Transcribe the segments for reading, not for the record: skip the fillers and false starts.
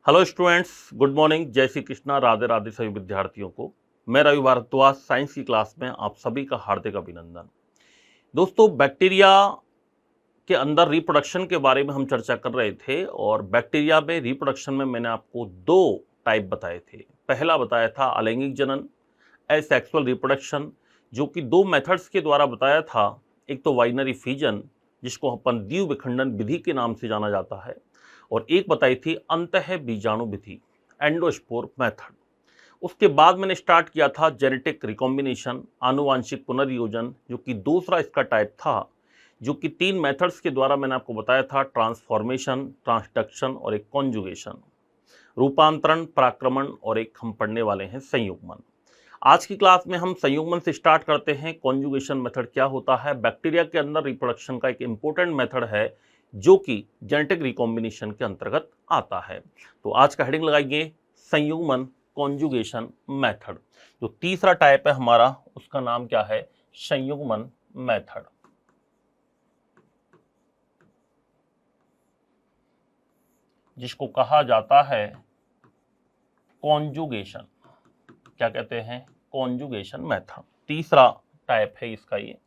Hello students, good morning. जय श्री कृष्णा, राधे राधे सभी विद्यार्थियों को। मैं रवि भारद्वाज साइंस की क्लास में आप सभी का हार्दिक अभिनंदन। दोस्तों, बैक्टीरिया के अंदर रिप्रोडक्शन के बारे में हम चर्चा कर रहे थे और बैक्टीरिया में रिप्रोडक्शन में मैंने आपको दो टाइप बताए थे। पहला बताया था अलैंगिक जनन, एसेक्सुअल रिप्रोडक्शन, जो कि दो मेथड्स के द्वारा बताया था। एक तो बाइनरी फिजन, जिसको अपन द्विविखंडन विधि के नाम से जाना जाता है, और एक बताई थी अंतः बीजाणु विधि, एंडोस्पोर मेथड। उसके बाद मैंने स्टार्ट किया था जेनेटिक रिकॉम्बिनेशन, आनुवांशिक पुनर्योजन, जो कि दूसरा इसका टाइप था, जो कि तीन मेथड्स के द्वारा मैंने आपको बताया था, ट्रांसफॉर्मेशन, ट्रांसडक्शन और एक कॉन्जुगेशन, रूपांतरण, पराक्रमण, और एक हम पढ़ने वाले हैं संयुग्मन। आज की क्लास में हम संयुग्मन से स्टार्ट करते हैं। कॉन्जुगेशन मेथड क्या होता है? बैक्टीरिया के अंदर रिप्रोडक्शन का एक इंपॉर्टेंट मेथड है जो कि जेनेटिक रिकॉम्बिनेशन के अंतर्गत आता है। तो आज का हेडिंग लगाइए संयुग्मन, कॉन्जुगेशन मेथड। जो तीसरा टाइप है हमारा, उसका नाम क्या है? संयुग्मन मेथड। जिसको कहा जाता है कॉन्जुगेशन। क्या कहते हैं? Conjugation method. तीसरा टाइप है इसका, ये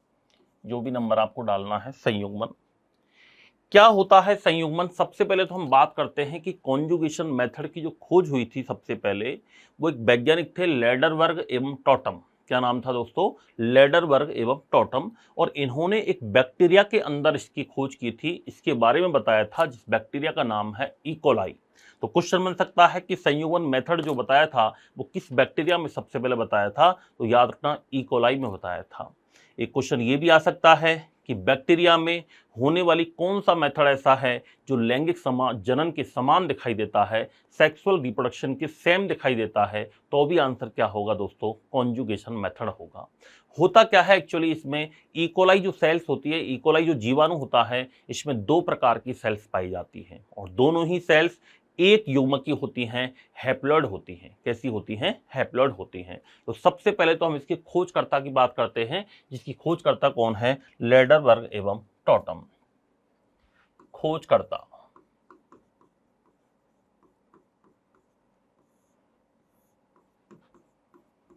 जो भी नंबर आपको डालना है। संयुग्मन क्या होता है? संयुग्मन, सबसे पहले तो हम बात करते हैं कि कॉन्जुगेशन मेथड की जो खोज हुई थी सबसे पहले, वो एक वैज्ञानिक थे, लेडरबर्ग एवं टॉटम। क्या नाम था दोस्तों? लेडरबर्ग एवं टॉटम। और इन्होंने एक बैक्टीरिया के अंदर इसकी खोज की थी, इसके बारे में बताया था, जिस बैक्टीरिया का नाम है इकोलाई। तो क्वेश्चन बन सकता है कि संयुग्मन मेथड जो बताया था वो किस बैक्टीरिया में सबसे पहले बताया था? तो याद रखना, इकोलाई में बताया था। एक क्वेश्चन ये भी आ सकता है कि बैक्टीरिया में होने वाली कौन सा मेथड ऐसा है जो लैंगिक जनन के समान दिखाई देता है, सेक्सुअल रिप्रोडक्शन के सेम दिखाई देता है? तो भी आंसर क्या होगा दोस्तों? कॉन्जुगेशन मेथड होगा। होता क्या है एक्चुअली इसमें? इकोलाई जो सेल्स होती है, इकोलाई जो जीवाणु होता है, इसमें दो प्रकार की सेल्स पाई जाती हैं और दोनों ही सेल्स एक युग्म की होती हैं, हैप्लॉइड होती हैं। कैसी होती हैं? हैप्लॉइड होती हैं। तो सबसे पहले तो हम इसके खोजकर्ता की बात करते हैं, जिसकी खोजकर्ता कौन है? लेडरबर्ग एवं टॉटम। खोजकर्ता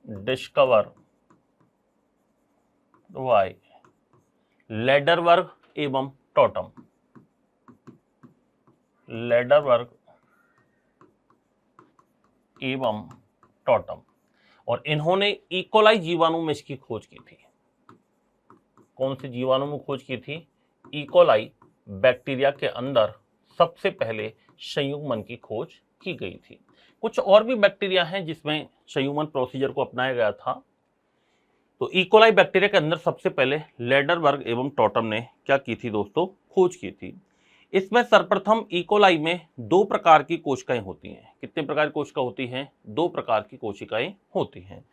डिस्कवर बाय लेडरबर्ग एवं टॉटम। लेडरबर्ग एवं टॉटम। और इन्होंने इकोलाई जीवाणु में इसकी खोज की थी। कौन से जीवाणु में खोज की थी? इकोलाई बैक्टीरिया के अंदर सबसे पहले संयुग्मन की खोज की गई थी। कुछ और भी बैक्टीरिया हैं जिसमें संयुग्मन प्रोसीजर को अपनाया गया था। तो इकोलाई बैक्टीरिया के अंदर सबसे पहले लेडरबर्ग एवं टॉटम ने क्या की थी दोस्तों? खोज की थी। इसमें सर्वप्रथम इकोलाई में दो प्रकार की कोशिकाएं होती हैं। कितने प्रकार की कोशिका होती हैं? दो प्रकार की कोशिकाएं होती हैं।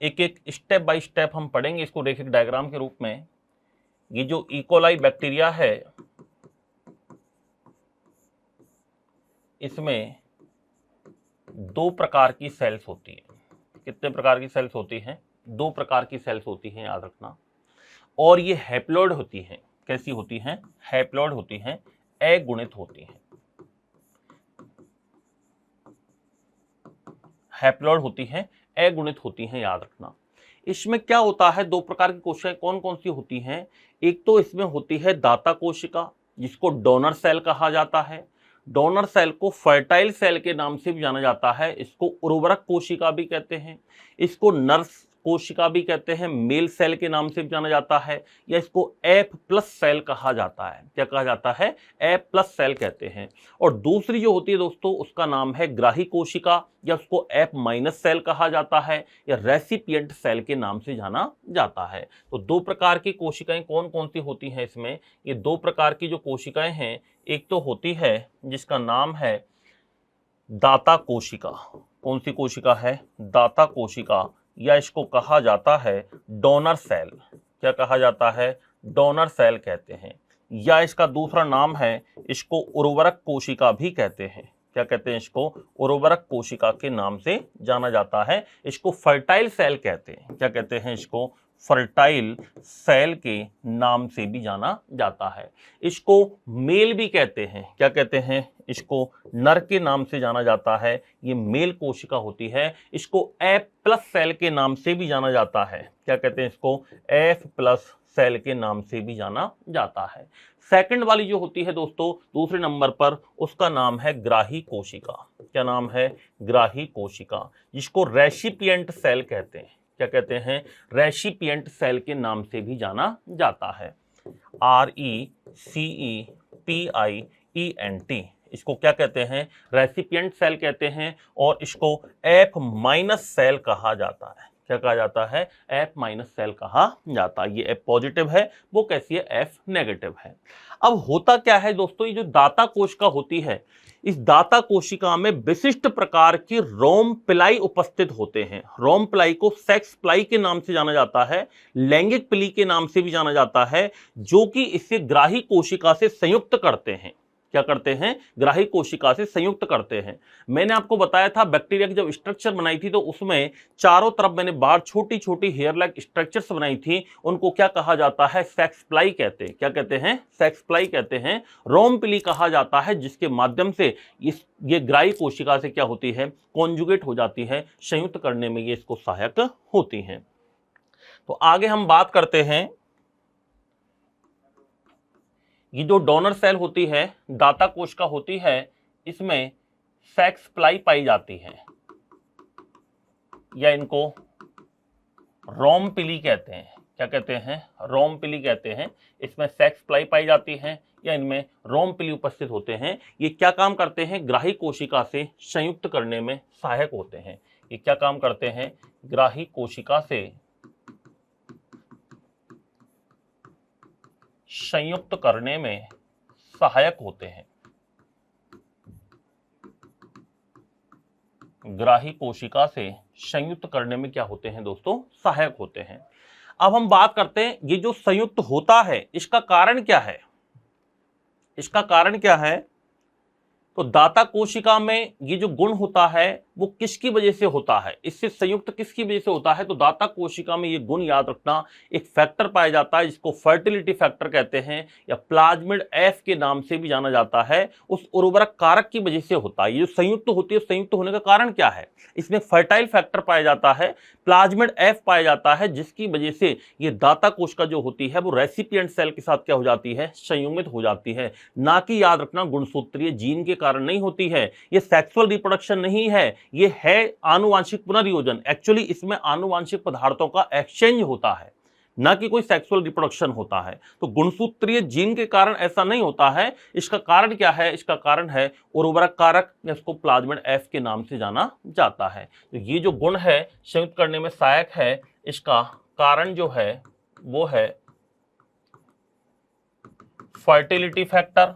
एक एक स्टेप बाय स्टेप हम पढ़ेंगे इसको रेखिक डायग्राम के रूप में। ये जो इकोलाई बैक्टीरिया है, इसमें दो प्रकार की सेल्स होती हैं। कितने प्रकार की सेल्स होती हैं? दो प्रकार की सेल्स होती हैं, याद रखना। और ये हैप्लॉइड होती हैं। कैसी होती हैं? हैप्लॉइड होती हैं, अगुणित होती हैं। हैप्लॉइड होती हैं, अगुणित होती हैं, याद रखना। इसमें क्या होता है? दो प्रकार की कोशिकाएं कौन कौन सी होती हैं? एक तो इसमें होती है दाता कोशिका, जिसको डोनर सेल कहा जाता है। डोनर सेल को फर्टाइल सेल के नाम से भी जाना जाता है। इसको उर्वरक कोशिका भी कहते हैं। इसको नर्स कोशिका भी कहते हैं, मेल सेल के नाम से भी जाना जाता है, या इसको एफ प्लस सेल कहा जाता है। क्या कहा जाता है? एफ प्लस सेल कहते हैं। और दूसरी जो होती है दोस्तों, उसका नाम है ग्राही कोशिका, या उसको एफ माइनस सेल कहा जाता है, या रेसिपिएंट सेल के नाम से जाना जाता है। तो दो प्रकार की कोशिकाएं कौन कौन सी होती हैं इसमें? ये दो प्रकार की जो कोशिकाएं हैं, एक तो होती है जिसका नाम है दाता कोशिका। कौन सी कोशिका है? दाता कोशिका, या इसको कहा जाता है डोनर सेल। क्या कहा जाता है? डोनर सेल कहते हैं। या इसका दूसरा नाम है, इसको उर्वरक कोशिका भी कहते हैं। क्या कहते हैं? इसको उर्वरक कोशिका के नाम से जाना जाता है। इसको फर्टाइल सेल कहते हैं। क्या कहते हैं? इसको फर्टाइल सेल के नाम से भी जाना जाता है। इसको मेल भी कहते हैं। क्या कहते हैं? इसको नर के नाम से जाना जाता है, ये मेल कोशिका होती है। इसको एफ प्लस सेल के नाम से भी जाना जाता है। क्या कहते हैं इसको? एफ प्लस सेल के नाम से भी जाना जाता है। सेकंड वाली जो होती है दोस्तों दूसरे नंबर पर, उसका नाम है ग्राही कोशिका। क्या नाम है? ग्राही कोशिका, जिसको रेसिपिएंट सेल कहते हैं। क्या कहते हैं? रेसिपिएंट सेल के नाम से भी जाना जाता है। RECEPIENT, इसको क्या कहते हैं? रेसिपिएंट सेल कहते हैं। और इसको एफ माइनस सेल कहा जाता है। क्या कहा जाता है? एफ माइनस सेल कहा जाता है। ये एफ पॉजिटिव है, वो कैसी है? एफ नेगेटिव है। अब होता क्या है दोस्तों, ये जो दाता कोशिका होती है, इस दाता कोशिका में विशिष्ट प्रकार की रोम पिलाई उपस्थित होते हैं। रोम पिलाई को सेक्स पिलाई के नाम से जाना जाता है, लैंगिक पिली के नाम से भी जाना जाता है, जो कि इसे ग्राही कोशिका से संयुक्त करते हैं। क्या करते हैं? ग्राही कोशिका से संयुक्त करते हैं। मैंने आपको बताया था बैक्टीरिया की जब स्ट्रक्चर बनाई थी तो उसमें चारों तरफ मैंने बाहर छोटी छोटी हेयर लाइक स्ट्रक्चर्स बनाई थी, उनको क्या कहा जाता है? सेक्स प्लाई कहते हैं। क्या कहते हैं? सेक्स प्लाई कहते हैं। रोम पिली कहा जाता है, जिसके माध्यम से ये ग्राही कोशिका से क्या होती है? कॉन्जुगेट हो जाती है, संयुक्त करने में ये इसको सहायक होती हैं। तो आगे हम बात करते हैं, ये जो डोनर सेल होती है, दाता कोशिका होती है, इसमें सेक्स प्लाई पाई जाती है, या इनको रोम पिली कहते हैं। क्या कहते हैं? रोम पिली कहते हैं। इसमें सेक्स प्लाई पाई जाती है या इनमें रोम पिली उपस्थित होते हैं। ये क्या काम करते हैं? ग्राही कोशिका से संयुक्त करने में सहायक होते हैं। ये क्या काम करते हैं? ग्राही कोशिका से संयुक्त करने में सहायक होते हैं। ग्राही कोशिका से संयुक्त करने में क्या होते हैं दोस्तों? सहायक होते हैं। अब हम बात करते हैं, ये जो संयुक्त होता है इसका कारण क्या है? इसका कारण क्या है? तो दाता कोशिका में ये जो गुण होता है वो किसकी वजह से होता है? इससे संयुक्त किसकी वजह से होता है? तो दाता कोशिका में ये गुण याद रखना, एक फैक्टर पाया जाता है जिसको फर्टिलिटी फैक्टर कहते हैं, या प्लाज्मिड एफ के नाम से भी जाना जाता है। उस उर्वरक कारक की वजह से होता है। ये जो संयुक्त होती है, संयुक्त होने का कारण क्या है? इसमें फर्टाइल फैक्टर पाया जाता है, प्लाज्मिड एफ पाया जाता है, जिसकी वजह से ये दाता कोशिका जो होती है वो रेसिपिएंट सेल के साथ क्या हो जाती है? संयुग्मित हो जाती है। ना कि याद रखना गुणसूत्रीय जीन के कारण नहीं होती है। ये सेक्सुअल रिप्रोडक्शन नहीं है, ये है आनुवांशिक पुनर्योजन। एक्चुअली इसमें आनुवांशिक पदार्थों का एक्सचेंज होता है, ना कि कोई सेक्सुअल रिप्रोडक्शन होता है। तो गुणसूत्रीय जीन के कारण ऐसा नहीं होता है। इसका कारण क्या है? इसका कारण है उर्वरक कारक, इसको प्लाज्मिड एफ के नाम से जाना जाता है। तो ये जो गुण है संयुक्त करने में सहायक है, इसका कारण जो है वो है फर्टिलिटी फैक्टर,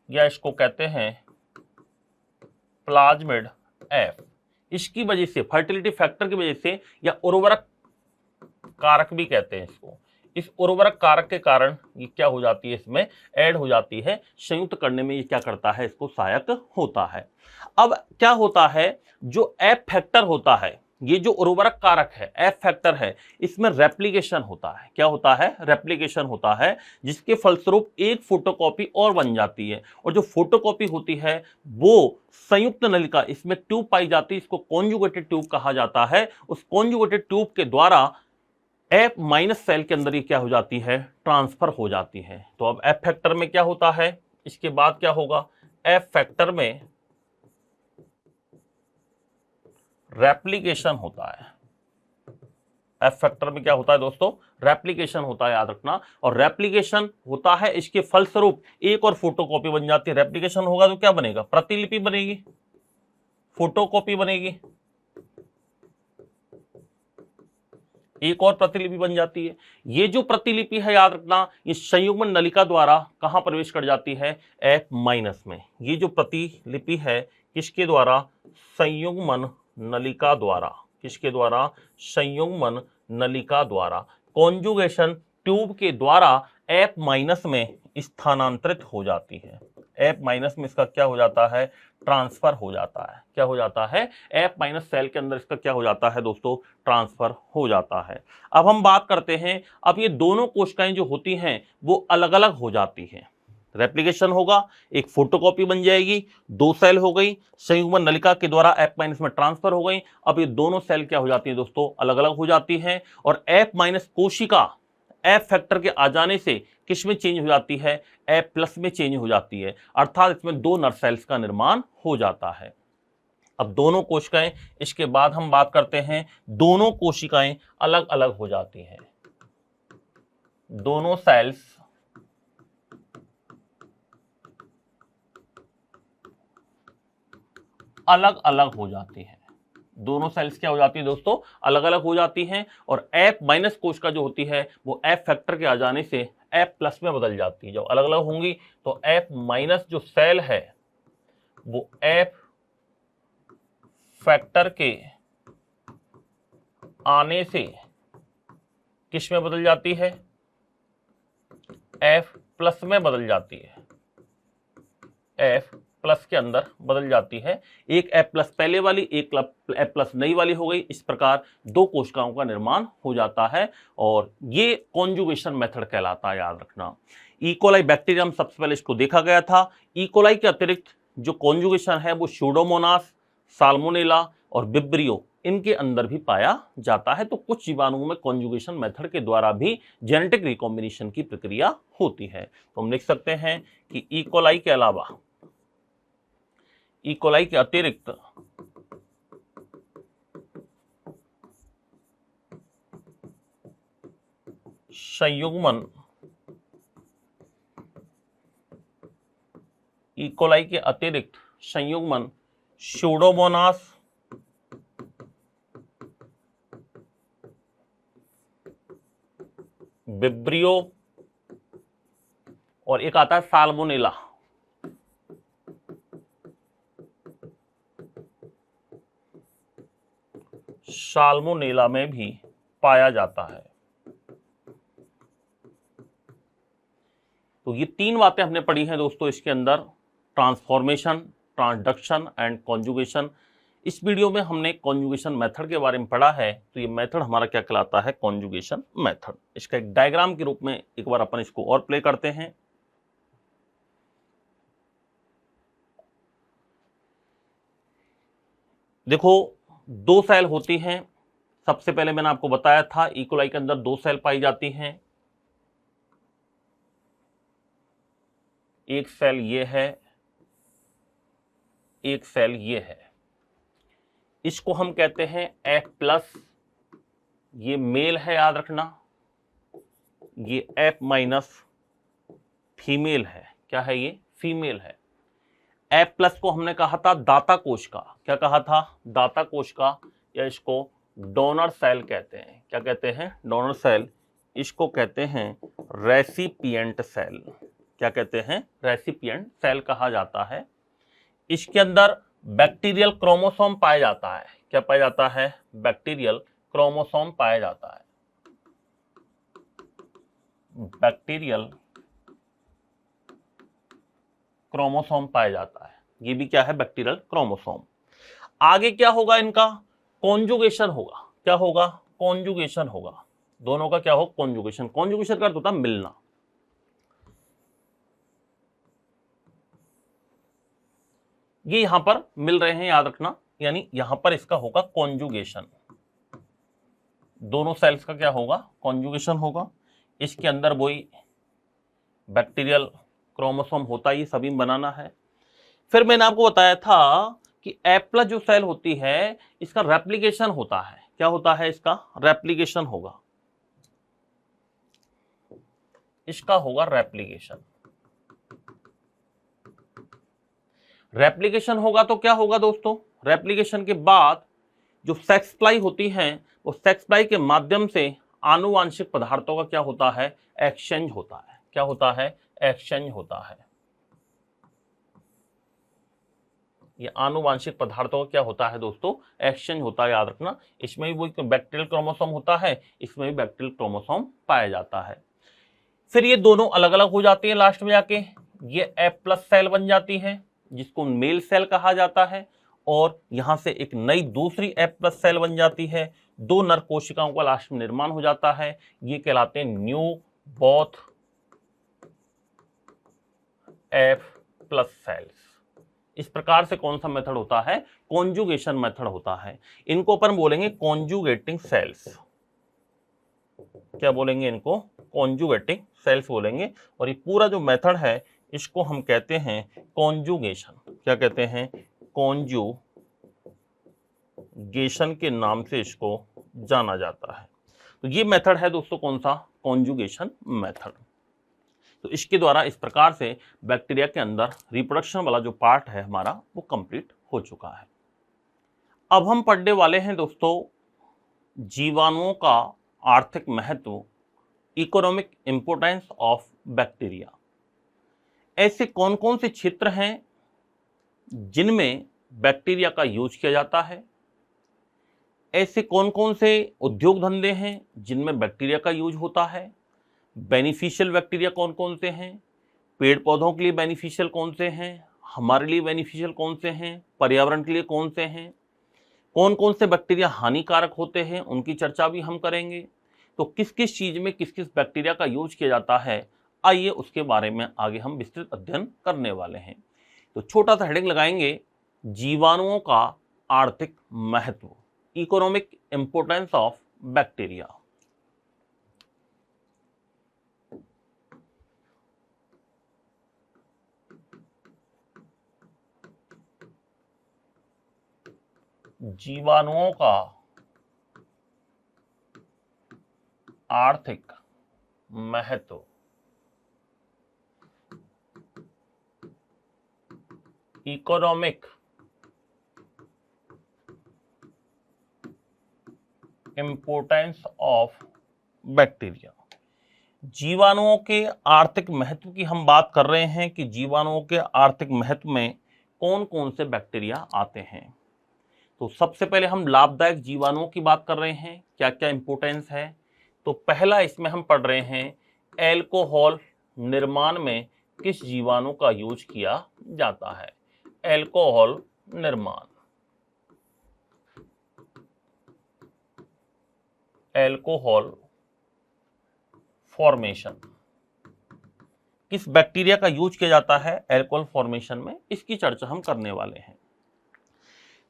या इसको कहते हैं प्लाज्मिड एफ। इसकी वजह से, फर्टिलिटी फैक्टर की वजह से, या उर्वरक कारक भी कहते हैं इसको, इस उर्वरक कारक के कारण ये क्या हो जाती है? इसमें ऐड हो जाती है, संयुक्त करने में ये क्या करता है? इसको सहायक होता है। अब क्या होता है, जो एफ फैक्टर होता है, ये जो उर्वरक कारक है, एफ फैक्टर है, इसमें रेप्लिकेशन होता है। क्या होता है? रेप्लिकेशन होता है, जिसके फलस्वरूप एक फोटोकॉपी और बन जाती है। और जो फोटोकॉपी होती है वो संयुक्त नलिका, इसमें ट्यूब पाई जाती है, इसको कॉन्जुगेटेड ट्यूब कहा जाता है। उस कॉन्जुगेटेड ट्यूब के द्वारा एफ माइनस सेल के अंदर ये क्या हो जाती है? ट्रांसफर हो जाती है। तो अब एफ फैक्टर में क्या होता है? इसके बाद क्या होगा? एफ फैक्टर में रेप्लिकेशन होता है। एफ फैक्टर में क्या होता है दोस्तों? रेप्लिकेशन होता है, याद रखना। और रेप्लिकेशन होता है, इसके फलस्वरूप एक और फोटोकॉपी बन जाती है। रेप्लिकेशन होगा तो क्या बनेगा? प्रतिलिपि बनेगी, फोटोकॉपी बनेगी, एक और प्रतिलिपि बन जाती है। ये जो प्रतिलिपि है याद रखना, ये संयुग्मन नलिका द्वारा कहां प्रवेश कर जाती है? एफ माइनस में। ये जो प्रतिलिपि है किसके द्वारा? संयुग्मन नलिका द्वारा। किसके द्वारा? संयुग्मन नलिका द्वारा, कॉन्जुगेशन ट्यूब के द्वारा एफ माइनस में स्थानांतरित हो जाती है। एफ माइनस में इसका क्या हो जाता है? ट्रांसफर हो जाता है। क्या हो जाता है? एफ माइनस सेल के अंदर इसका क्या हो जाता है दोस्तों? ट्रांसफर हो जाता है। अब हम बात करते हैं, अब ये दोनों कोशिकाएं जो होती हैं वो अलग अलग हो जाती हैं। रेप्लिकेशन होगा, एक फोटोकॉपी बन जाएगी, 2 सेल हो गई, संयुग्मन नलिका के द्वारा F- में ट्रांसफर हो गई। अब ये दोनों सेल क्या हो जाती हैं दोस्तों, अलग अलग हो जाती हैं और F- कोशिका F फैक्टर के आ जाने से किस में चेंज हो जाती है, F+ में चेंज हो जाती है, अर्थात इसमें 2 नर सेल्स का निर्माण हो जाता है। अब दोनों कोशिकाएं, इसके बाद हम बात करते हैं, दोनों कोशिकाएं अलग अलग हो जाती हैं, दोनों सेल्स अलग अलग हो जाती हैं, दोनों सेल्स क्या हो जाती है दोस्तों, अलग अलग हो जाती हैं और F- कोशिका जो होती है वो F फैक्टर के आ जाने से F+ में बदल जाती है। जब अलग अलग होंगी तो F- जो सेल है वो F फैक्टर के आने से किस में बदल जाती है, F+ में बदल जाती है, F+ के अंदर बदल जाती है। एक F+ पहले वाली, एक F+ नई वाली हो गई। इस प्रकार 2 कोशिकाओं का निर्माण हो जाता है और ये कॉन्जुगेशन मेथड कहलाता है, याद रखना। इकोलाई बैक्टीरियम सबसे पहले इसको देखा गया था। इकोलाई के अतिरिक्त जो कॉन्जुगेशन है वो स्यूडोमोनास, साल्मोनेला और विब्रियो इनके अंदर भी पाया जाता है। तो कुछ जीवाणुओं में कॉन्जुगेशन मेथड के द्वारा भी जेनेटिक रिकॉम्बिनेशन की प्रक्रिया होती है। तो हम लिख सकते हैं कि इकोलाई के अलावा, इकोलाई के अतिरिक्त संयुग्मन, इकोलाई के अतिरिक्त संयुग्मन स्यूडोमोनास, विब्रियो और एक आता है साल्मोनेला, साल्मोनेला में भी पाया जाता है। तो ये 3 बातें हमने पढ़ी हैं दोस्तों इसके अंदर, ट्रांसफॉर्मेशन, ट्रांसडक्शन एंड कॉन्जुगेशन। इस वीडियो में हमने कॉन्जुगेशन मेथड के बारे में पढ़ा है। तो ये मेथड हमारा क्या कहलाता है, कॉन्जुगेशन मेथड। इसका एक डायग्राम के रूप में एक बार अपन इसको और प्ले करते हैं। देखो 2 सेल होती हैं। सबसे पहले मैंने आपको बताया था इकोलाई के अंदर 2 सेल पाई जाती हैं। एक सेल ये है, एक सेल ये है। इसको हम कहते हैं F+, ये मेल है, याद रखना। ये F- फीमेल है। क्या है ये, फीमेल है। F+ को हमने कहा था दाता कोश का, क्या कहा था, दाता कोश का, या इसको डोनर सेल कहते हैं। क्या कहते हैं, डोनर सेल। इसको कहते हैं रेसिपिएंट सेल। क्या कहते हैं, रेसिपिएंट सेल कहा जाता है। इसके अंदर बैक्टीरियल क्रोमोसोम पाया जाता है। क्या पाया जाता है, बैक्टीरियल क्रोमोसोम पाया जाता है। बैक्टीरियल क्रोमोसोम पाया जाता है। ये भी क्या है, बैक्टीरियल क्रोमोसोम। आगे क्या होगा इनका, कॉन्जुगेशन होगा। क्या होगा, कॉन्जुगेशन होगा। दोनों का क्या हो, कॉन्जुगेशन। कॉन्जुगेशन का अर्थ होता है मिलना। ये यहां पर मिल रहे हैं, याद रखना, यानी यहां पर इसका होगा कॉन्जुगेशन। दोनों सेल्स का क्या होगा, कॉन्जुगेशन होगा। इसके अंदर वही बैक्टीरियल क्रोमोसोम होता है, ये सभी बनाना है। फिर मैंने आपको बताया था कि F+ जो सेल होती है इसका रेप्लिकेशन होता है। क्या होता है, इसका रेप्लिकेशन होगा, इसका होगा रेप्लिकेशन। रेप्लिकेशन होगा तो क्या होगा दोस्तों, रेप्लिकेशन के बाद जो सेक्स प्लाई होती हैं वो सेक्स प्लाई के माध्यम से आनुवांशिक पदार्थों का क्या होता है, एक्सचेंज होता है। क्या होता है, एक्सचेंज होता है। ये आनुवांशिक पदार्थों का क्या होता है दोस्तों, एक्सचेंज होता है, याद रखना। इसमें भी वही बैक्टीरियल क्रोमोसोम होता है, इसमें भी बैक्टीरियल क्रोमोसोम पाया जाता है। फिर ये दोनों अलग अलग हो जाती है, लास्ट में जाके ये F+ सेल बन जाती है जिसको मेल सेल कहा जाता है, और यहां से एक नई दूसरी F+ सेल बन जाती है। 2 नर कोशिकाओं का लास्ट में निर्माण हो जाता है। ये कहलाते हैं न्यू बोथ F प्लस सेल्स। इस प्रकार से कौन सा मेथड होता है? कॉन्जुगेशन मेथड होता है। इनको अपन बोलेंगे कॉन्जुगेटिंग सेल्स। क्या बोलेंगे इनको? कॉन्जुगेटिंग सेल्स बोलेंगे। और ये पूरा जो मेथड है इसको हम कहते हैं कॉन्जुगेशन। क्या कहते हैं? कॉन्जुगेशन के नाम से इसको जाना जाता है। तो ये मेथड है दोस्तों कौन सा? Conjugation method. तो इसके द्वारा इस प्रकार से बैक्टीरिया के अंदर रिप्रोडक्शन वाला जो पार्ट है हमारा वो कंप्लीट हो चुका है। अब हम पढ़ने वाले हैं दोस्तों जीवाणुओं का आर्थिक महत्व, इकोनॉमिक इंपोर्टेंस ऑफ बैक्टीरिया। ऐसे कौन कौन से क्षेत्र हैं जिनमें बैक्टीरिया का यूज किया जाता है? ऐसे कौन कौन से उद्योग धंधे हैं जिनमें बैक्टीरिया का यूज होता है? बेनिफिशियल बैक्टीरिया कौन कौन से हैं? पेड़ पौधों के लिए बेनिफिशियल कौन से हैं? हमारे लिए बेनिफिशियल कौन से हैं? पर्यावरण के लिए कौन से हैं? कौन कौन से बैक्टीरिया हानिकारक होते हैं, उनकी चर्चा भी हम करेंगे। तो किस किस चीज में किस किस बैक्टीरिया का यूज किया जाता है, आइए उसके बारे में आगे हम विस्तृत अध्ययन करने वाले हैं। तो छोटा सा हेडिंग लगाएंगे, जीवाणुओं का आर्थिक महत्व, इकोनॉमिक इंपोर्टेंस ऑफ बैक्टीरिया। जीवाणुओं का आर्थिक महत्व, इकोनॉमिक इंपोर्टेंस ऑफ बैक्टीरिया। जीवाणुओं के आर्थिक महत्व की हम बात कर रहे हैं कि जीवाणुओं के आर्थिक महत्व में कौन कौन से बैक्टीरिया आते हैं। तो सबसे पहले हम लाभदायक जीवाणुओं की बात कर रहे हैं, क्या क्या इंपोर्टेंस है। तो पहला इसमें हम पढ़ रहे हैं, एल्कोहल निर्माण में किस जीवाणु का यूज किया जाता है? एल्कोहल निर्माण, एल्कोहल फॉर्मेशन, किस बैक्टीरिया का यूज किया जाता है एल्कोहल फॉर्मेशन में, इसकी चर्चा हम करने वाले हैं।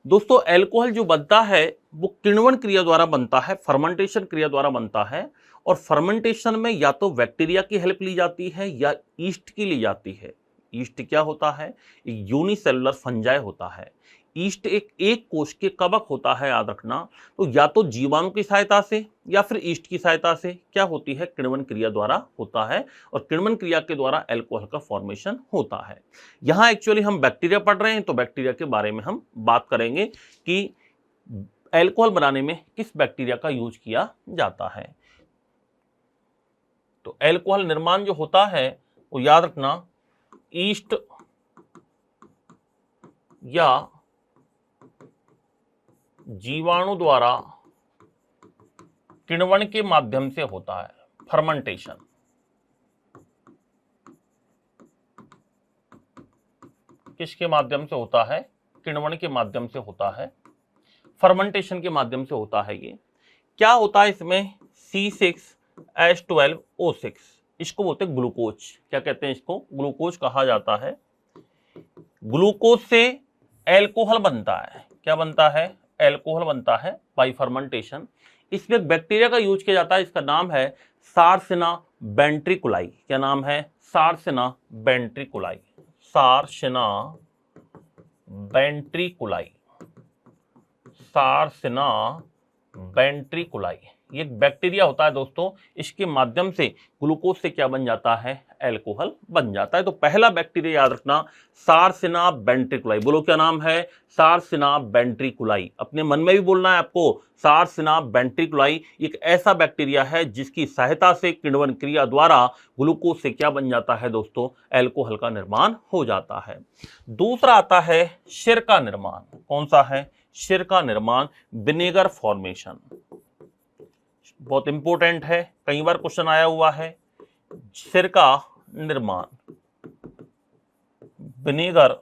दोस्तों एल्कोहल जो बनता है वो किण्वन क्रिया द्वारा बनता है, फर्मेंटेशन क्रिया द्वारा बनता है। और फर्मेंटेशन में या तो बैक्टीरिया की हेल्प ली जाती है या ईस्ट की ली जाती है। ईस्ट क्या होता है? यूनिसेलुलर फंजाई होता है। ईस्ट एक कोश के कवक होता है, याद रखना। तो या तो जीवाणु की सहायता से या फिर ईस्ट की सहायता से क्या होती है? किण्वन क्रिया द्वारा होता है। और किण्वन क्रिया के द्वारा एल्कोहल का फॉर्मेशन होता है। यहाँ एक्चुअली हम बैक्टीरिया पढ़ रहे हैं तो बैक्टीरिया के बारे में हम बात करेंगे कि एल्कोहल बनाने में किस बैक्टीरिया का यूज किया जाता है। तो एल्कोहल निर्माण जो होता है वो याद रखना, ईस्ट या जीवाणु द्वारा किण्वन के माध्यम से होता है। फर्मेंटेशन, किसके माध्यम से होता है? किण्वन के माध्यम से होता है, फर्मेंटेशन के माध्यम से होता है। ये क्या होता है इसमें? C6H12O6, इसको बोलते हैं ग्लूकोज। क्या कहते हैं इसको? ग्लूकोज कहा जाता है। ग्लूकोज से एल्कोहल बनता है। क्या बनता है? एल्कोहल बनता है बाई फर्मेंटेशन। इसमें एक बैक्टीरिया का यूज किया जाता है, इसका नाम है सार्सिना वेंट्रिकुलाई। क्या नाम है? सार्सिना वेंट्रिकुलाई, सार्सिना वेंट्रिकुलाई, सार्सिना वेंट्रिकुलाई। ये एक बैक्टीरिया होता है दोस्तों, इसके माध्यम से ग्लूकोज से क्या बन जाता है? एल्कोहल बन जाता है। तो पहला बैक्टीरिया याद रखना, सार्सिना वेंट्रिकुलाई। बोलो क्या नाम है? सार्सिना वेंट्रिकुलाई। अपने मन में भी बोलना है आपको, सार्सिना वेंट्रिकुलाई एक ऐसा बैक्टीरिया है जिसकी सहायता से किण्वन क्रिया द्वारा ग्लूकोज से क्या बन जाता है दोस्तों? एल्कोहल का निर्माण हो जाता है। दूसरा आता है सिरका निर्माण। कौन सा है? सिरका निर्माण, विनेगर फॉर्मेशन। बहुत इंपॉर्टेंट है, कई बार क्वेश्चन आया हुआ है। सिरका निर्माण, विनेगर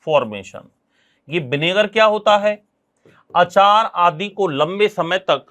फॉर्मेशन। ये विनेगर क्या होता है? अचार आदि को लंबे समय तक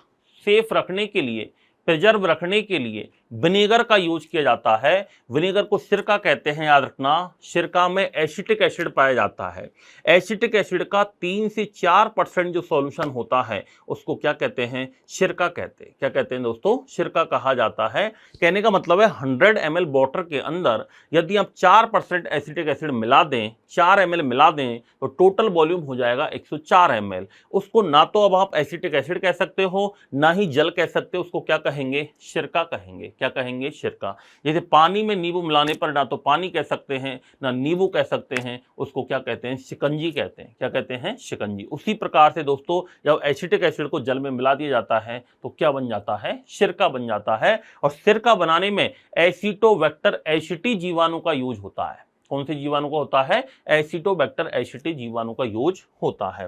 सेफ रखने के लिए, प्रिजर्व रखने के लिए विनेगर का यूज किया जाता है। विनेगर को सिरका कहते हैं, याद रखना। सिरका में एसिटिक एसिड पाया जाता है। एसिटिक एसिड का 3 से 4% जो सॉल्यूशन होता है उसको क्या कहते हैं? सिरका कहते हैं। क्या कहते हैं दोस्तों? सिरका कहा जाता है। कहने का मतलब है 100 ml वाटर के अंदर यदि आप 4% एसिटिक एसिड मिला दें, 4 ml मिला दें, तो टोटल वॉल्यूम हो जाएगा 104 ml। उसको ना तो अब आप एसिटिक एसिड कह सकते हो, ना ही जल कह सकते हो, उसको क्या कहेंगे? सिरका कहेंगे। क्या कहेंगे? सिरका। जैसे पानी में नींबू मिलाने पर ना तो पानी कह सकते हैं, ना नींबू कह सकते हैं, उसको क्या कहते हैं? शिकंजी कहते हैं। क्या कहते हैं? शिकंजी। उसी प्रकार से दोस्तों जब एसिटिक एसिड को जल में मिला दिया जाता है तो क्या बन जाता है? सिरका बन जाता है। और सिरका बनाने में एसिटोबैक्टर एसिटी जीवाणु का यूज होता है। कौन से जीवाणु का होता है? एसिटोबैक्टर एसिटी जीवाणु का यूज होता है।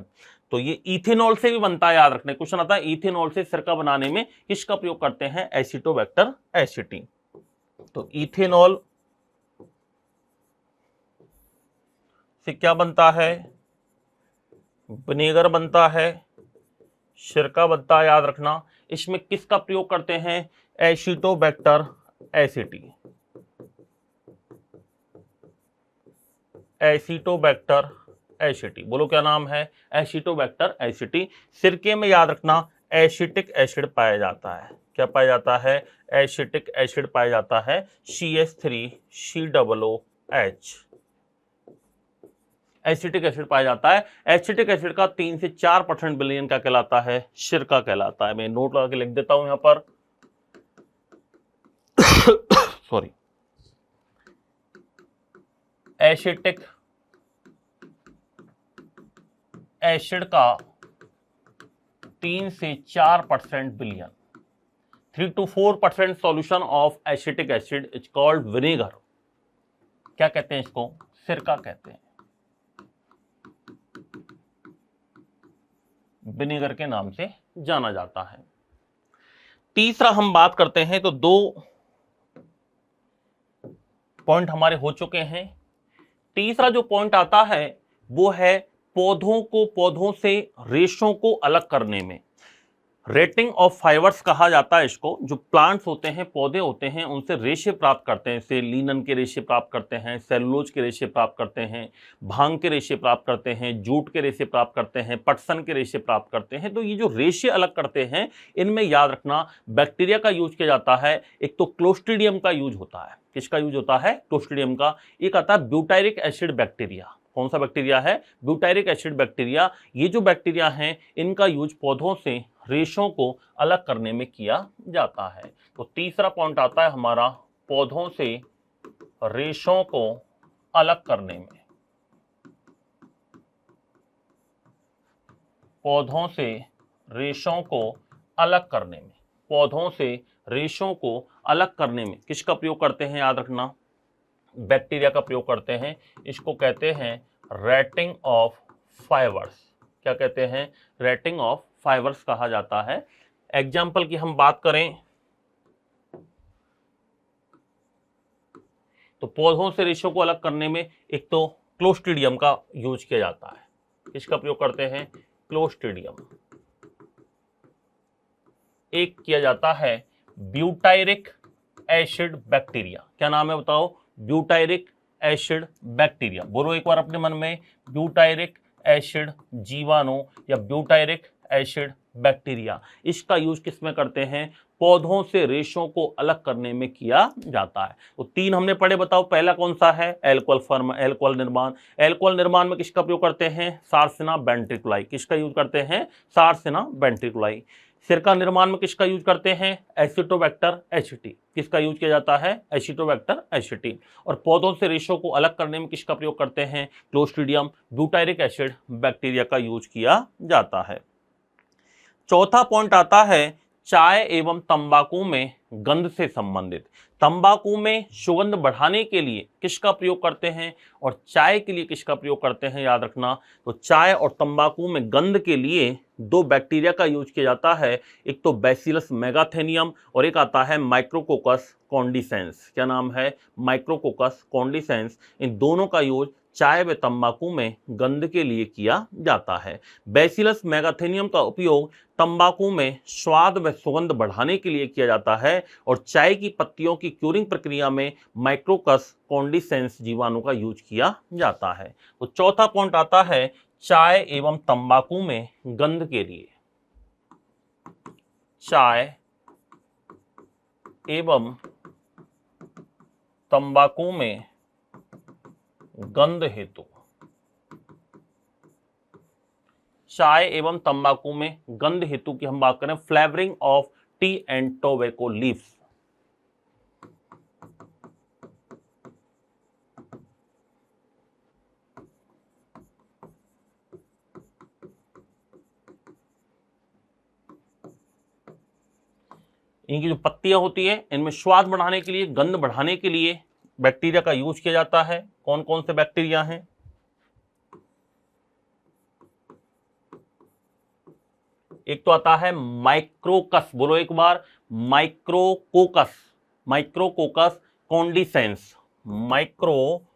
तो ये इथेनॉल से भी बनता है, याद रखने। क्वेश्चन आता है इथेनॉल से सिरका बनाने में किसका प्रयोग करते हैं? एसिटोबैक्टर एसिटी। तो इथेनॉल से क्या बनता है? विनेगर बनता है, सिरका बनता है, याद रखना। इसमें किसका प्रयोग करते हैं? एसिटोबैक्टर एसिटी। एसिटोबैक्टर एसिटी। बोलो क्या नाम है? एसिटोबैक्टर एसिटी। सिरके में याद रखना एसिटिक एसिड पाया जाता है। क्या पाया जाता है? एसिटिक एसिड पाया जाता है, CH3COOH। एसिटिक एसिड पाया जाता है। एसिटिक एसिड का 3 से 4% विलयन क्या कहलाता है? सिरका कहलाता है। मैं नोट लगा के लिख देता हूं यहां पर। सॉरी। एसिटिक एसिड का 3 से 4% विलयन, 3 to 4% solution of acetic acid is called vinegar. क्या कहते हैं इसको? सिरका कहते हैं। विनेगर के नाम से जाना जाता है। तीसरा हम बात करते हैं, तो 2 पॉइंट हमारे हो चुके हैं। तीसरा जो पॉइंट आता है वो है पौधों से रेशों को अलग करने में। रेटिंग ऑफ फाइबर्स कहा जाता है इसको। जो प्लांट्स होते हैं, पौधे होते हैं, उनसे रेशे प्राप्त करते हैं। जैसे लीनन के रेशे प्राप्त करते हैं, सेलुलोज के रेशे प्राप्त करते हैं, भांग के रेशे प्राप्त करते हैं, जूट के रेशे प्राप्त करते हैं, पटसन के रेशे प्राप्त करते हैं। तो ये जो रेशे अलग करते हैं, इनमें याद रखना बैक्टीरिया का यूज किया जाता है। एक तो क्लोस्ट्रीडियम का यूज होता है। किसका यूज होता है? क्लोस्ट्रीडियम का। एक आता है ब्यूटायरिक एसिड बैक्टीरिया। कौन सा बैक्टीरिया है? Butyric acid bacteria. ये जो बैक्टीरिया हैं, इनका यूज पौधों से रेशों को अलग करने में किया जाता है। तो तीसरा पॉइंट आता है हमारा पौधों से रेशों को अलग करने में। पौधों से रेशों को अलग करने में। पौधों से रेशों को अलग करने में किसका प्रयोग करते हैं? याद रखना, बैक्टीरिया का प्रयोग करते हैं। इसको कहते हैं रेटिंग ऑफ फाइबर्स। क्या कहते हैं? रेटिंग ऑफ फाइबर्स कहा जाता है। एग्जाम्पल की हम बात करें तो पौधों से रेशों को अलग करने में एक तो क्लोस्ट्रीडियम का यूज किया जाता है। किसका प्रयोग करते हैं? क्लोस्ट्रीडियम। एक किया जाता है ब्यूटायरिक एसिड बैक्टीरिया। क्या नाम है बताओ? Butyric acid bacteria. बोलो एक बार अपने मन में, ब्यूटायरिक एसिड जीवाणु या ब्यूटायरिक एसिड बैक्टीरिया। इसका यूज किस में करते हैं? पौधों से रेशों को अलग करने में किया जाता है। तो 3 हमने पढ़े, बताओ पहला कौन सा है? एल्कोहल निर्माण। एल्कोहल निर्माण में किसका प्रयोग करते हैं? सार्सिना वेंट्रिकुलाई। किसका यूज करते हैं? सार्सिना वेंट्रिकुलाई। सिरका निर्माण में किसका यूज करते हैं? एसिटोबैक्टर एसिटी। किसका यूज किया जाता है? एसिटोबैक्टर एसिटी। और पौधों से रेशों को अलग करने में किसका प्रयोग करते हैं? क्लोस्ट्रीडियम ब्यूटायरिक एसिड बैक्टीरिया का यूज किया जाता है। चौथा पॉइंट आता है चाय एवं तंबाकू में गंध से संबंधित। तंबाकू में सुगंध बढ़ाने के लिए किसका प्रयोग करते हैं और चाय के लिए किसका प्रयोग करते हैं? याद रखना, तो चाय और तंबाकू में गंध के लिए 2 बैक्टीरिया का यूज किया जाता है। एक तो बैसिलस मेगाथेनियम और एक आता है माइक्रोकोकस कॉन्डिसेंस। क्या नाम है? माइक्रोकोकस कॉन्डिसेंस। इन दोनों का यूज चाय व तंबाकू में गंध के लिए किया जाता है। बैसिलस मेगाथेनियम का उपयोग तंबाकू में स्वाद व सुगंध बढ़ाने के लिए किया जाता है और चाय की पत्तियों की क्यूरिंग प्रक्रिया में माइक्रोकस कॉन्डिसेंस जीवाणु का यूज किया जाता है। तो चौथा पॉइंट आता है चाय एवं तंबाकू में गंध के लिए। चाय एवं तंबाकू में गंध हेतु, चाय एवं तंबाकू में गंध हेतु की हम बात करें, flavouring of T and tobacco leaves. इनकी जो पत्तियां होती है इनमें स्वाद बढ़ाने के लिए, गंध बढ़ाने के लिए बैक्टीरिया का यूज किया जाता है। कौन कौन से बैक्टीरिया हैं? एक तो आता है माइक्रोकस, बोलो एक बार, माइक्रोकोकस, माइक्रोकोकस कॉन्डिसेंस, माइक्रोकोकस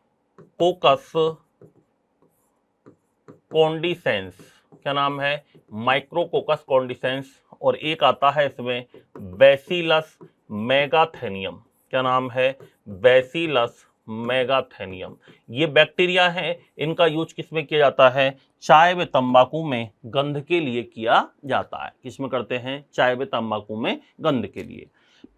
कॉन्डिसेंस, क्या नाम है? माइक्रोकोकस कॉन्डिसेंस। और एक आता है इसमें बैसिलस मेगाथेनियम, क्या नाम है? बैसिलस मेगाथेनियम। ये बैक्टीरिया है, इनका यूज किसमें किया जाता है? चाय व तंबाकू में गंध के लिए किया जाता है। किसमें करते हैं? चाय व तंबाकू में गंध के लिए।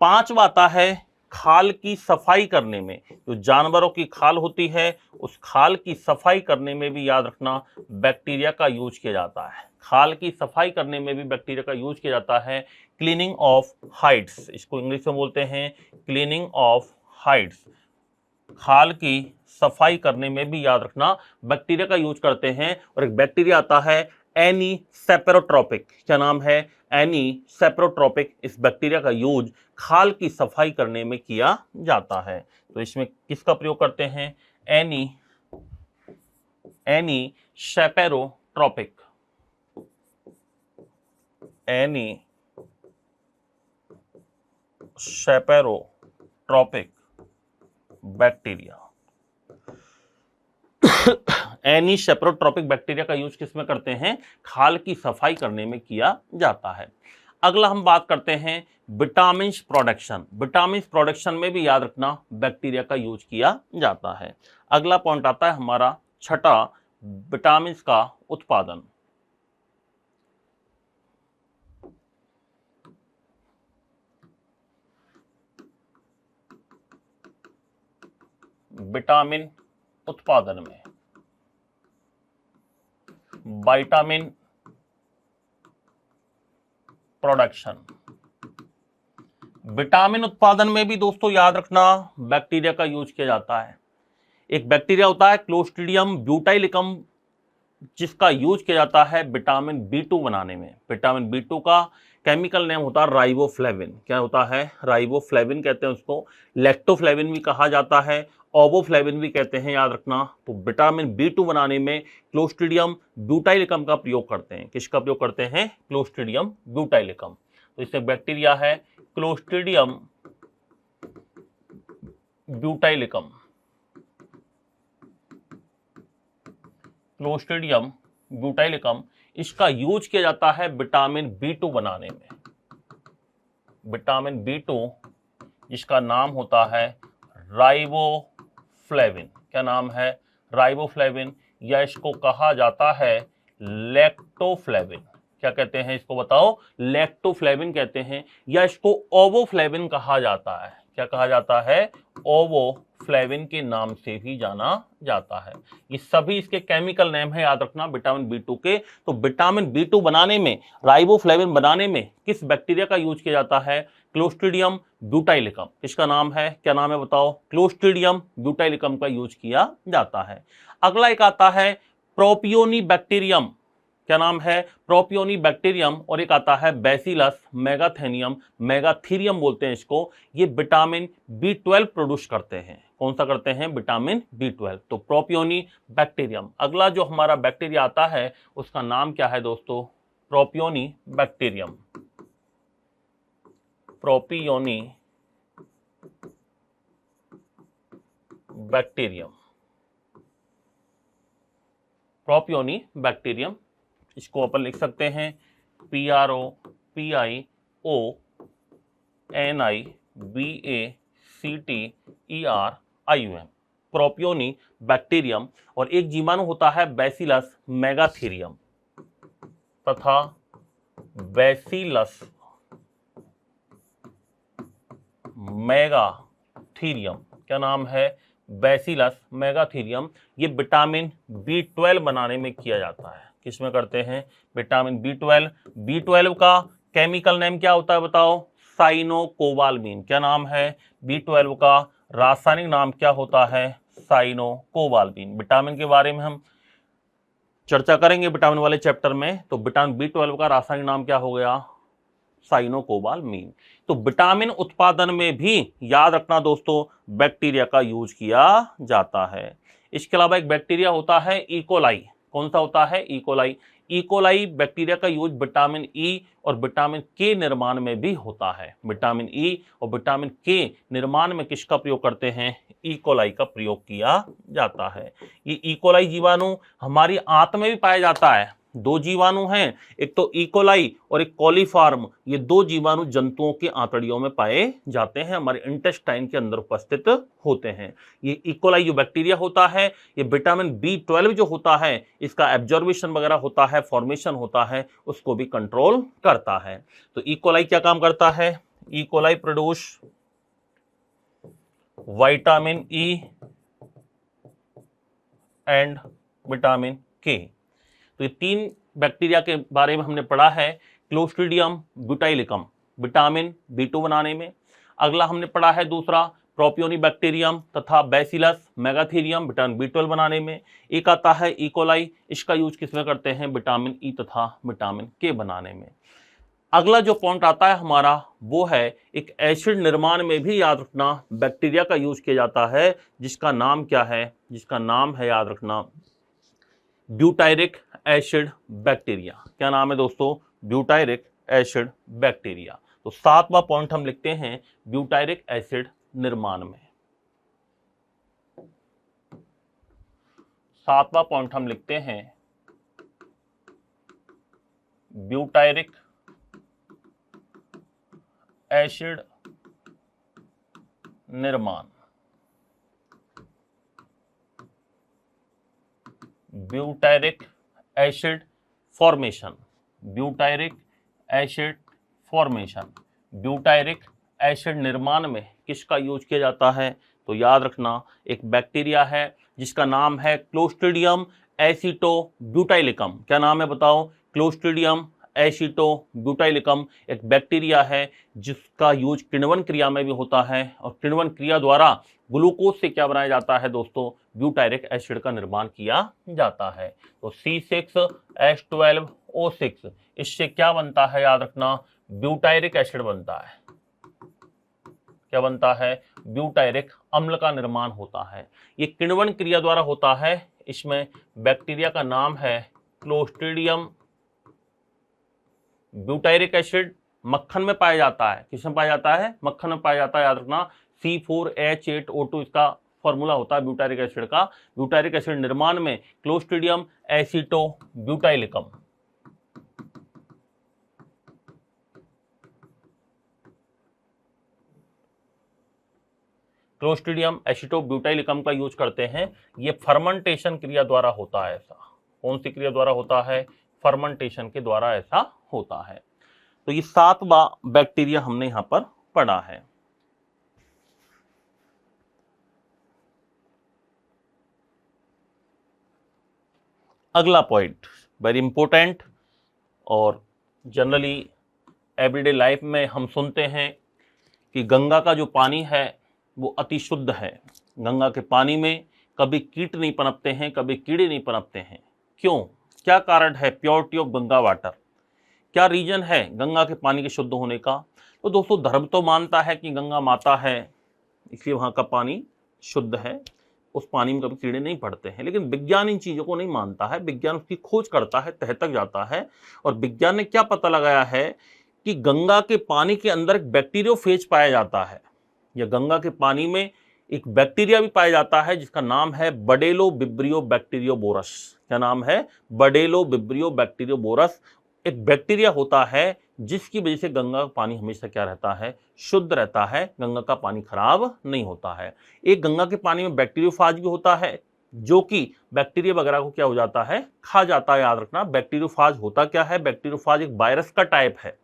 पांचवा आता है खाल की सफाई करने में। जो जानवरों की खाल होती है उस खाल की सफाई करने में भी याद रखना बैक्टीरिया का यूज किया जाता है। खाल की सफाई करने में भी बैक्टीरिया का यूज किया जाता है। क्लीनिंग ऑफ हाइड्स, इसको इंग्लिश में बोलते हैं क्लीनिंग ऑफ हाइड्स। खाल की सफाई करने में भी याद रखना बैक्टीरिया का यूज करते हैं। और एक बैक्टीरिया आता है एनीसेपेरोट्रोपिक, क्या नाम है? एनीसेपेरोट्रोपिक। इस बैक्टीरिया का यूज खाल की सफाई करने में किया जाता है। तो इसमें किसका प्रयोग करते हैं? एनीसेपेरोट्रोपिक, एनीसेपेरोट्रोपिक बैक्टीरिया। एनीसेपेरोट्रोपिक बैक्टीरिया का यूज किसमें करते हैं? खाल की सफाई करने में किया जाता है। अगला हम बात करते हैं विटामिन प्रोडक्शन। विटामिन प्रोडक्शन में भी याद रखना बैक्टीरिया का यूज किया जाता है। अगला पॉइंट आता है हमारा छठा, विटामिन का उत्पादन। विटामिन उत्पादन में विटामिन प्रोडक्शन। विटामिन उत्पादन में भी दोस्तों याद रखना बैक्टीरिया का यूज किया जाता है। एक बैक्टीरिया होता है क्लोस्ट्रीडियम ब्यूटाइलिकम, जिसका यूज किया जाता है विटामिन B2 बनाने में। विटामिन B2 का केमिकल नेम होता है राइबोफ्लेविन। क्या होता है? राइबोफ्लेविन कहते हैं उसको। लैक्टोफ्लेविन भी कहा जाता है, ओबोफ्लेविन भी कहते हैं, याद रखना। तो विटामिन B2 बनाने में क्लोस्ट्रीडियम ब्यूटाइलिकम का प्रयोग करते हैं। किसका प्रयोग करते हैं? Clostridium butylicum. तो इससे बैक्टीरिया है क्लोस्ट्रीडियम ब्यूटाइलिकम, क्लोस्ट्रीडियम ब्यूटाइलिकम। इसका यूज किया जाता है विटामिन B2 बनाने में। विटामिन B2 जिसका नाम होता है राइबोफ्लेविन। क्या नाम है? राइबोफ्लेविन, या इसको कहा जाता है लैक्टोफ्लेविन। क्या कहते हैं इसको? बताओ। लैक्टोफ्लेविन कहते हैं, या इसको ओवोफ्लेविन कहा जाता है। क्या कहा जाता है? ओवोफ्लेविन के नाम से भी जाना जाता है। ये सभी इसके केमिकल नेम है, याद रखना विटामिन B2 के। तो विटामिन B2 बनाने में, राइबोफ्लेविन बनाने में किस बैक्टीरिया का यूज किया जाता है? Clostridium butylicum. किसका नाम है? क्या नाम है बताओ? क्लोस्ट्रीडियम ब्यूटाइलिकम का यूज किया जाता है। अगला एक आता है प्रोपियोनी बैक्टीरियम। क्या नाम है? Propioni bacterium. और एक आता है बैसिलस मेगाथेनियम, मेगाथीरियम बोलते हैं इसको। ये विटामिन B12 प्रोड्यूस करते हैं। कौन सा करते हैं? Vitamin B12। तो प्रोपियोनी बैक्टीरियम। अगला जो हमारा बैक्टीरिया आता है उसका नाम क्या है दोस्तों? Propioni bacterium. Propioni bacterium. Propioni bacterium, इसको अपन लिख सकते हैं PROPIONIBACTERIUM, प्रोपियोनी बैक्टीरियम। और एक जीवाणु होता है बैसिलस मेगाथीरियम तथा बैसिलस मेगाथीरियम, क्या नाम है, बैसिलस मेगाथीरियम। ये विटामिन B12 बनाने में किया जाता है। किसमें करते हैं, विटामिन B12। B12 का केमिकल नेम क्या होता है बताओ, साइनोकोबाल्मीन। क्या नाम है, B12 का रासायनिक नाम क्या होता है, साइनोकोबाल्मीन। विटामिन के बारे में हम चर्चा करेंगे विटामिन वाले चैप्टर में। तो विटामिन B12 का रासायनिक नाम क्या हो गया, साइनोकोबाल्मीन। तो विटामिन उत्पादन में भी याद रखना दोस्तों, बैक्टीरिया का यूज किया जाता है। इसके अलावा एक बैक्टीरिया होता है इकोलाई। कौन सा होता है, इकोलाई। इकोलाई बैक्टीरिया का यूज विटामिन ई और विटामिन के निर्माण में भी होता है। विटामिन ई और विटामिन के निर्माण में किसका प्रयोग करते हैं, इकोलाई का प्रयोग किया जाता है। ये इकोलाई जीवाणु हमारी आंत में भी पाया जाता है। दो जीवाणु हैं, एक तो इकोलाई और एक कॉलीफॉर्म। ये दो जीवाणु जंतुओं के आंतड़ियों में पाए जाते हैं, हमारे इंटेस्टाइन के अंदर उपस्थित होते हैं। ये इकोलाई जो बैक्टीरिया होता है, ये विटामिन B12 जो होता है, इसका एब्जॉर्बेशन वगैरह होता है, फॉर्मेशन होता है, उसको भी कंट्रोल करता है। तो इकोलाई क्या काम करता है, E coli produce vitamin E and vitamin के। तो ये तीन बैक्टीरिया के बारे में हमने पढ़ा है। क्लोस्ट्रीडियम ब्यूटाइलिकम विटामिन B2 बनाने में। अगला हमने पढ़ा है दूसरा प्रोपियोनी बैक्टीरियम तथा बैसिलस मेगाथीरियम विटामिन B12 बनाने में। एक आता है इकोलाई, इसका यूज किसमें करते हैं, विटामिन ई तथा विटामिन के बनाने में। अगला जो पॉइंट आता है हमारा वो है एक एसिड निर्माण में भी याद रखना बैक्टीरिया का यूज किया जाता है, जिसका नाम क्या है, जिसका नाम है याद रखना ब्यूटायरिक एसिड बैक्टीरिया। क्या नाम है दोस्तों, ब्यूटायरिक एसिड बैक्टीरिया। तो 7वां पॉइंट हम लिखते हैं ब्यूटायरिक एसिड निर्माण में। 7वां पॉइंट हम लिखते हैं ब्यूटायरिक एसिड निर्माण। Butyric acid formation, butyric acid formation. Butyric acid निर्माण में किसका यूज किया जाता है, तो याद रखना एक बैक्टीरिया है जिसका नाम है क्लोस्ट्रीडियम एसिटोब्यूटाइलिकम। क्या नाम है बताओ, क्लोस्ट्रीडियम एसिटोब्यूटाइलिकम एक बैक्टीरिया है जिसका यूज किण्वन क्रिया में भी होता है। और किण्वन क्रिया द्वारा ग्लूकोज से क्या बनाया जाता है दोस्तों, ब्यूटायरिक एसिड का निर्माण किया जाता है। तो C6H12O6 इससे क्या बनता है, याद रखना ब्यूटायरिक एसिड बनता है। क्या बनता है, ब्यूटायरिक अम्ल का निर्माण होता है। ये किण्वन क्रिया द्वारा होता है। इसमें बैक्टीरिया का नाम है क्लोस्ट्रीडियम ब्यूटायरिक एसिड। मक्खन में पाया जाता है, किसमें पाया जाता है, मक्खन में पाया जाता है। याद रखना C4H8O2 इसका फॉर्मूला होता है ब्यूटायरिक एसिड का। ब्यूटायरिक एसिड निर्माण में क्लोस्ट्रीडियम एसिटोब्यूटाइलिकम। क्लोस्ट्रीडियम एसिटोब्यूटाइलिकम का यूज करते हैं। ये फर्मेंटेशन क्रिया द्वारा होता है। ऐसा कौन सी क्रिया द्वारा होता है, फर्मेंटेशन के द्वारा ऐसा होता है। तो ये 7वां बैक्टीरिया हमने यहां पर पढ़ा है। अगला पॉइंट वेरी इंपॉर्टेंट, और जनरली एवरीडे लाइफ में हम सुनते हैं कि गंगा का जो पानी है वो अति शुद्ध है। गंगा के पानी में कभी कीट नहीं पनपते हैं, कभी कीड़े नहीं पनपते हैं। क्यों, क्या कारण है प्योरिटी ऑफ गंगा वाटर, क्या रीजन है गंगा के पानी के शुद्ध होने का। तो दोस्तों धर्म तो मानता है कि गंगा माता है इसलिए वहाँ का पानी शुद्ध है, उस पानी में कभी कीड़े नहीं पड़ते हैं। लेकिन विज्ञान इन चीज़ों को नहीं मानता है। विज्ञान उसकी खोज करता है, तह तक जाता है, और विज्ञान ने क्या पता लगाया है कि गंगा के पानी के अंदर एक बैक्टीरियोफेज पाया जाता है, या गंगा के पानी में एक बैक्टीरिया भी पाया जाता है जिसका नाम है बडेलो विब्रियो बैक्टीरियोबोरस। क्या नाम है? बडेलो विब्रियो बैक्टीरियोबोरस। एक बैक्टीरिया होता है जिसकी वजह से गंगा का पानी हमेशा क्या रहता है? शुद्ध रहता है, गंगा का पानी खराब नहीं होता है। एक गंगा के पानी में बैक्टीरियोफाज भी होता है जो कि बैक्टीरिया वगैरह को क्या हो जाता है? खा जाता है। याद रखना, बैक्टीरियोफाज होता क्या है? बैक्टीरियोफाज एक वायरस का टाइप है।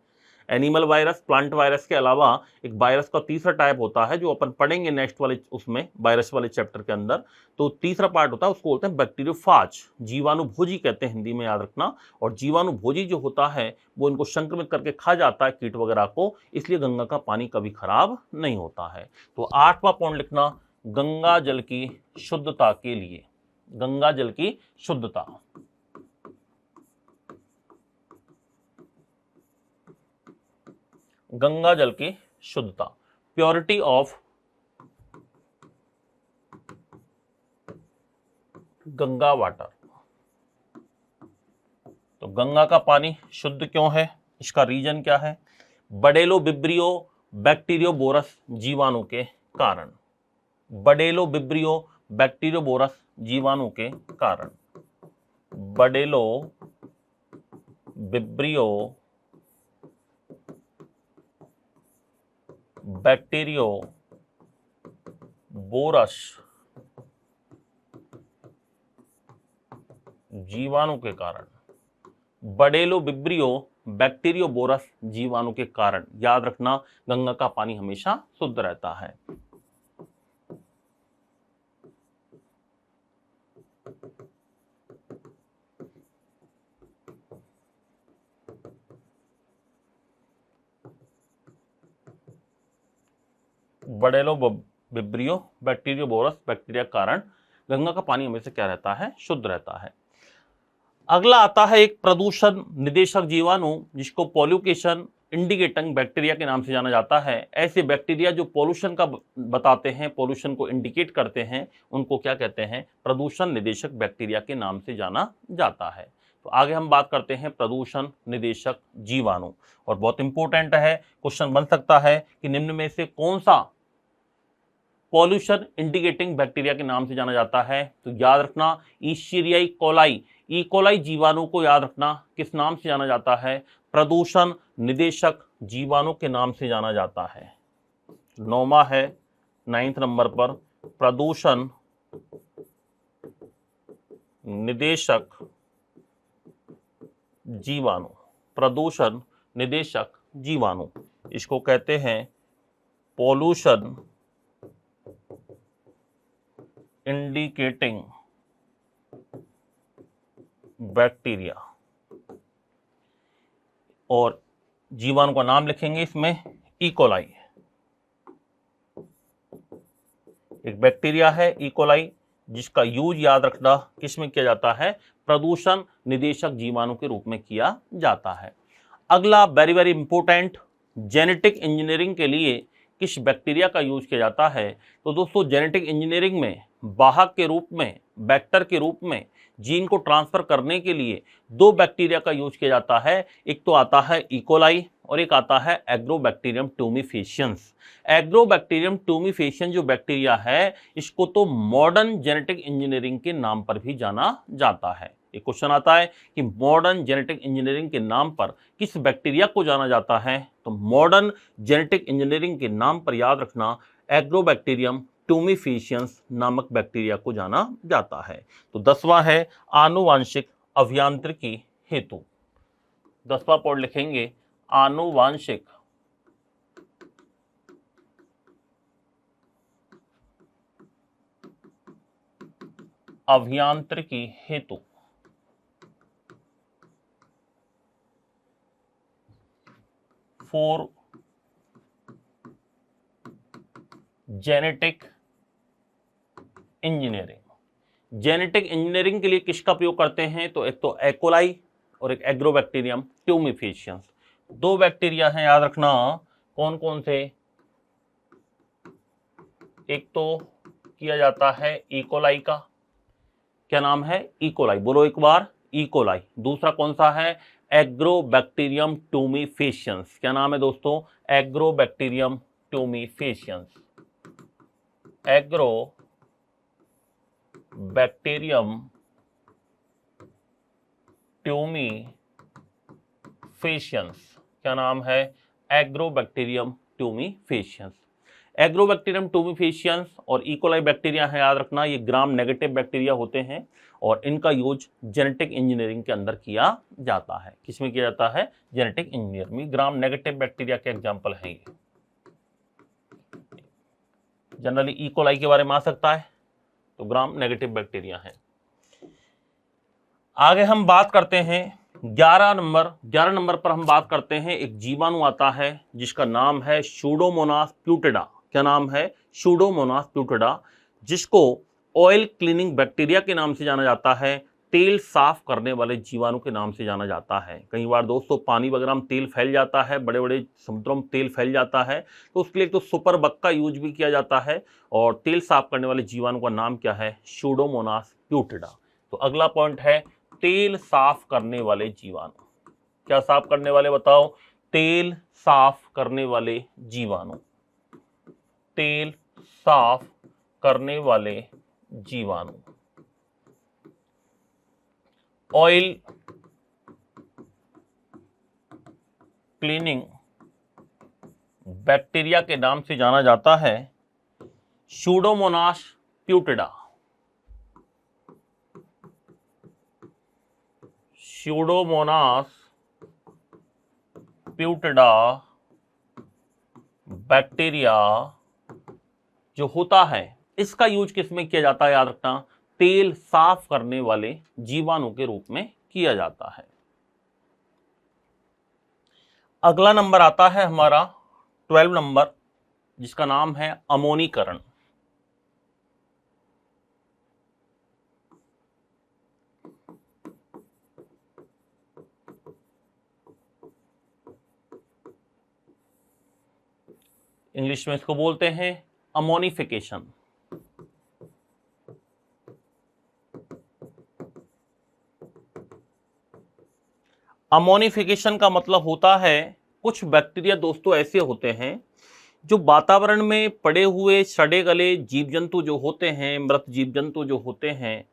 एनिमल वायरस, प्लांट वायरस के अलावा एक वायरस का तीसरा टाइप होता है जो अपन पढ़ेंगे नेक्स्ट वाले उसमें वायरस वाले चैप्टर के अंदर। तो तीसरा पार्ट होता है उसको बोलते हैं बैक्टीरियोफाज, जीवाणुभोजी कहते हैं हिंदी में, याद रखना। और जीवाणुभोजी जो होता है वो इनको संक्रमित करके खा जाता है, कीट वगैरह को, इसलिए गंगा का पानी कभी खराब नहीं होता है। तो 8वां पॉइंट लिखना, गंगा जल की शुद्धता के लिए, गंगा जल की शुद्धता। गंगा जल की शुद्धता, प्योरिटी ऑफ गंगा वाटर। तो गंगा का पानी शुद्ध क्यों है? इसका रीजन क्या है? बडेलो विब्रियो बैक्टीरियोबोरस जीवाणु के कारण। बडेलो विब्रियो बैक्टीरियोबोरस जीवाणु के कारण। बडेलो विब्रियो बैक्टीरियोबोरस जीवाणु के कारण। बडेलो विब्रियो बैक्टीरियोबोरस जीवाणु के कारण। याद रखना, गंगा का पानी हमेशा शुद्ध रहता है। बडेलो विब्रियो बैक्टीरियोबोरस बैक्टीरिया कारण गंगा का पानी हमेशा क्या रहता है? शुद्ध रहता है। अगला आता है एक प्रदूषण निदेशक जीवाणु जिसको पॉल्यूकेशन इंडिकेटिंग बैक्टीरिया के नाम से जाना जाता है। ऐसे बैक्टीरिया जो पॉल्यूशन का बताते हैं, पॉल्यूशन को इंडिकेट करते हैं, उनको क्या कहते हैं? प्रदूषण निदेशक बैक्टीरिया के नाम से जाना जाता है। तो आगे हम बात करते हैं प्रदूषण निदेशक जीवाणु, और बहुत इंपॉर्टेंट है, क्वेश्चन बन सकता है कि निम्न में से कौन सा पॉल्यूशन इंडिकेटिंग बैक्टीरिया के नाम से जाना जाता है? तो याद रखना, ईस्चेरिया कोलाई, ई कोलाई जीवाणु को याद रखना किस नाम से जाना जाता है? प्रदूषण निदेशक जीवाणु के नाम से जाना जाता है। 9वां है 9th नंबर पर, प्रदूषण निदेशक जीवाणु। प्रदूषण निदेशक जीवाणु, इसको कहते हैं पॉल्यूशन इंडिकेटिंग बैक्टीरिया। और जीवाणु का नाम लिखेंगे इसमें ई कोलाई। एक बैक्टीरिया है ई कोलाई जिसका यूज याद रखना किसमें किया जाता है? प्रदूषण निदेशक जीवाणु के रूप में किया जाता है। अगला very very important, genetic engineering के लिए किस बैक्टीरिया का यूज किया जाता है? तो दोस्तों जेनेटिक इंजीनियरिंग में वाहक के रूप में, वेक्टर के रूप में जीन को ट्रांसफर करने के लिए 2 बैक्टीरिया का यूज किया जाता है। एक तो आता है ई कोलाई और एक आता है एग्रोबैक्टीरियम ट्यूमीफेशियंस। एग्रोबैक्टीरियम ट्यूमीफेशियन जो बैक्टीरिया है, इसको तो मॉडर्न जेनेटिक इंजीनियरिंग के नाम पर भी जाना जाता है। एक क्वेश्चन आता है कि मॉडर्न जेनेटिक इंजीनियरिंग के नाम पर किस बैक्टीरिया को जाना जाता है? तो मॉडर्न जेनेटिक इंजीनियरिंग के नाम पर याद रखना एग्रोबैक्टीरियम ट्यूमीफेशियंस नामक बैक्टीरिया को जाना जाता है। तो 10वां है आनुवांशिक अभियांत्रिकी हेतु। 10वां पॉइंट लिखेंगे आनुवांशिक अभियांत्रिकी हेतु। For genetic engineering. Genetic engineering के लिए किसका प्रयोग करते हैं? तो एक तो एकोलाई और एक एग्रोबैक्टीरियम ट्यूमीफेशियंस। 2 बैक्टीरिया हैं, याद रखना। कौन कौन से? एक तो किया जाता है ई कोलाई का, क्या नाम है? ई कोलाई, बोलो एक बार, ई कोलाई। दूसरा कौन सा है? Agrobacterium tumefaciens. क्या नाम है दोस्तों? Agrobacterium tumefaciens. Agro bacterium tumefaciens. क्या नाम है? Agrobacterium tumefaciens. एग्रोबैक्टीरियम ट्यूमीफेशियंस और इकोलाई बैक्टीरिया है, याद रखना, ये ग्राम नेगेटिव बैक्टीरिया होते हैं और इनका यूज जेनेटिक इंजीनियरिंग के अंदर किया जाता है। किसमें किया जाता है? जेनेटिक इंजीनियरिंग में। ग्राम नेगेटिव बैक्टीरिया के एग्जांपल हैं ये। जनरली इकोलाई के बारे में आ सकता है, तो ग्राम नेगेटिव बैक्टीरिया है। आगे हम बात करते हैं 11 नंबर पर हम बात करते हैं, एक जीवाणु आता है जिसका नाम है सूडोमोनास प्यूटेडा। क्या नाम है? सूडोमोनास प्यूटेडा, जिसको ऑयल क्लीनिंग बैक्टीरिया के नाम से जाना जाता है, तेल साफ करने वाले जीवाणु के नाम से जाना जाता है। कई बार दोस्तों पानी वगैरह में तेल फैल जाता है, बड़े बड़े समुद्रों में तेल फैल जाता है, तो उसके लिए तो सुपर बग का यूज भी किया जाता है। और तेल साफ करने वाले जीवाणु का नाम क्या है? सूडोमोनास प्यूटेडा। तो अगला पॉइंट है तेल साफ करने वाले जीवाणु। क्या साफ करने वाले बताओ? तेल साफ करने वाले जीवाणु। तेल साफ करने वाले जीवाणु। ऑयल क्लीनिंग बैक्टीरिया के नाम से जाना जाता है सूडोमोनास प्यूटेडा। सूडोमोनास प्यूटेडा बैक्टीरिया जो होता है, इसका यूज किसमें किया जाता है? याद रखना, तेल साफ करने वाले जीवाणु के रूप में किया जाता है। अगला नंबर आता है हमारा 12 नंबर, जिसका नाम है अमोनीकरण। इंग्लिश में इसको बोलते हैं अमोनिफिकेशन। अमोनिफिकेशन का मतलब होता है, कुछ बैक्टीरिया दोस्तों ऐसे होते हैं जो वातावरण में पड़े हुए सड़े गले जीव जंतु जो होते हैं, मृत जीव जंतु जो होते हैं,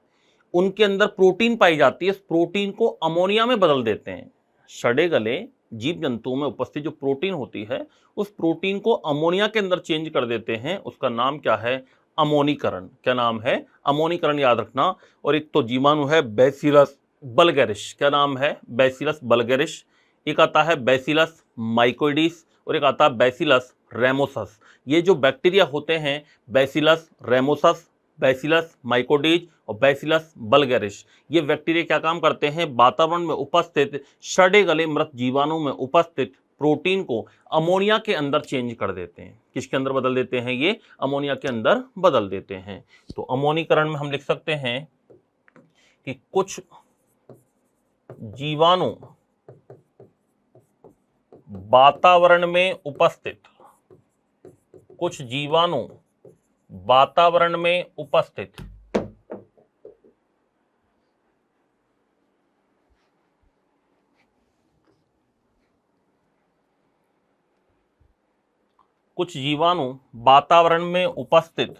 उनके अंदर प्रोटीन पाई जाती है, इस प्रोटीन को अमोनिया में बदल देते हैं। सड़े गले जीव जंतुओं में उपस्थित जो प्रोटीन होती है, उस प्रोटीन को अमोनिया के अंदर चेंज कर देते हैं। उसका नाम क्या है? अमोनीकरण। क्या नाम है? अमोनीकरण, याद रखना। और एक तो जीवाणु है बैसिलस बल्गेरिस। क्या नाम है? बैसिलस बल्गेरिस। एक आता है बैसिलस माइकोइडिस और एक आता है बैसिलस रेमोसस। ये जो बैक्टीरिया होते हैं, बैसिलस रेमोसस, बैसिलस माइकोइडिस और बैसिलस बल्गेरिस, ये बैक्टीरिया क्या काम करते हैं? वातावरण में उपस्थित सड़े गले मृत जीवाणु में उपस्थित प्रोटीन को अमोनिया के अंदर चेंज कर देते हैं। किसके अंदर बदल देते हैं? ये अमोनिया के अंदर बदल देते हैं। तो अमोनीकरण में हम लिख सकते हैं कि कुछ जीवाणु वातावरण में उपस्थित, कुछ जीवाणु वातावरण में उपस्थित कुछ जीवाणु वातावरण में उपस्थित